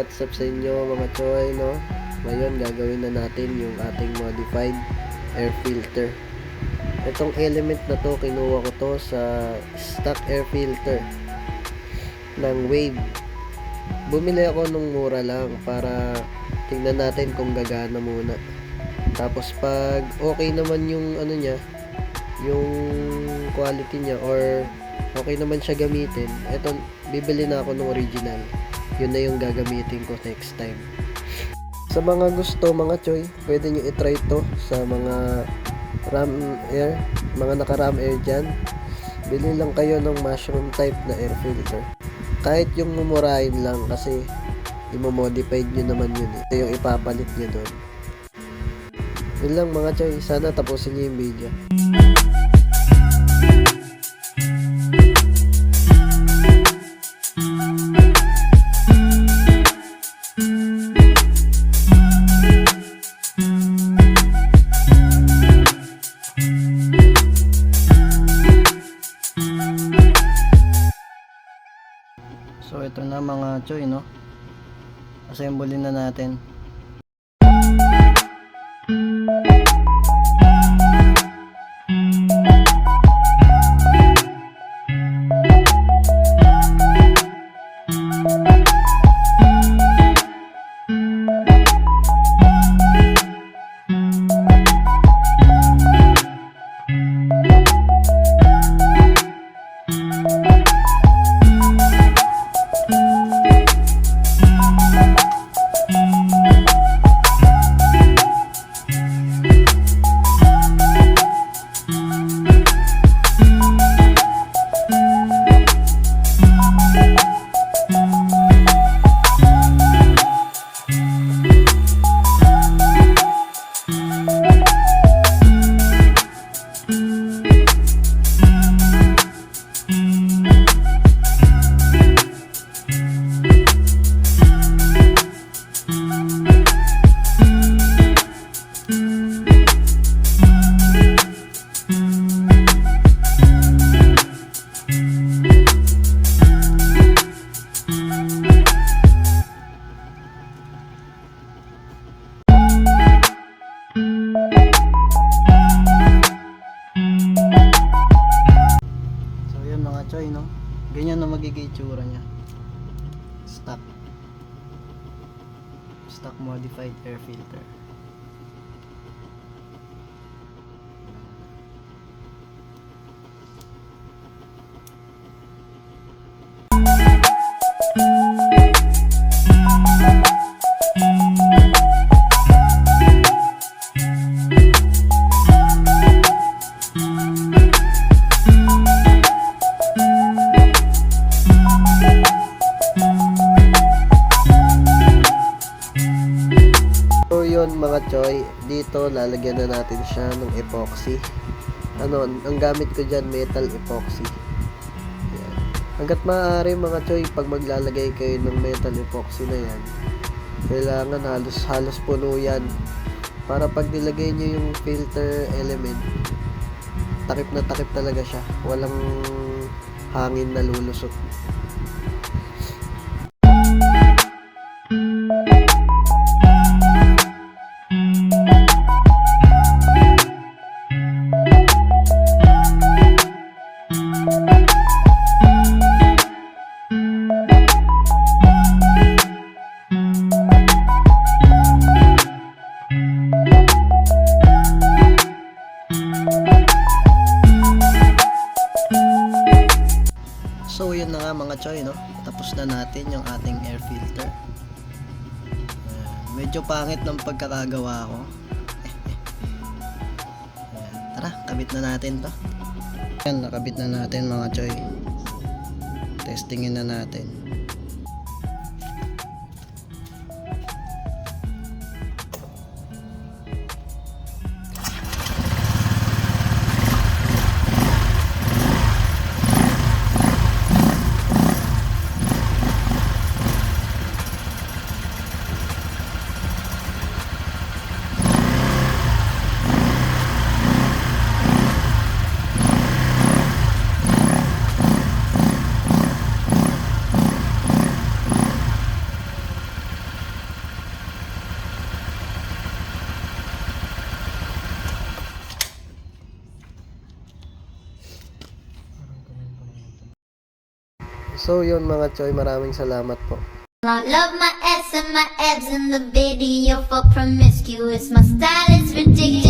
what's up sa inyo mga choy, no? Ngayon gagawin na natin yung ating modified air filter. Itong element na to, kinuha ko to sa stock air filter ng Wave. Bumili ako nung mura lang para tingnan natin kung gagana muna. Tapos pag okay naman yung ano niya, yung quality niya, or okay naman siya gamitin, eto bibili na ako ng original. Yun na yung gagamitin ko next time. Sa mga gusto mga choy, pwede nyo itry to sa mga ram air, mga naka ram air dyan. Bili lang kayo ng mushroom type na air filter, kahit yung mumurahin lang, kasi i-modified nyo naman yun eh. Ito yung ipapalit nyo doon. Yun lang mga choy, sana tapusin nyo yung video. So ito na mga choy, no? Assemble na natin. Choy, no? Ganyan na magiging itsura niya. Stock modified air filter. Mga choy, dito lalagyan na natin siya ng epoxy. Ang gamit ko dyan, metal epoxy. Yan. Hanggat maaari mga choy, pag maglalagay kayo ng metal epoxy na yan, kailangan halos puno yan, para pag nilagay nyo yung filter element, takip na takip talaga siya, walang hangin na lulusot. So yun na nga mga choy, no? Tapos na natin yung ating air filter. Medyo pangit ng pagkakagawa ko. Tara, kabit na natin to. Yan, nakabit na natin mga choy. Testingin na natin. So yun mga choy, maraming salamat po. I love my ass and my abs in the video for promiscuous. My style is ridiculous.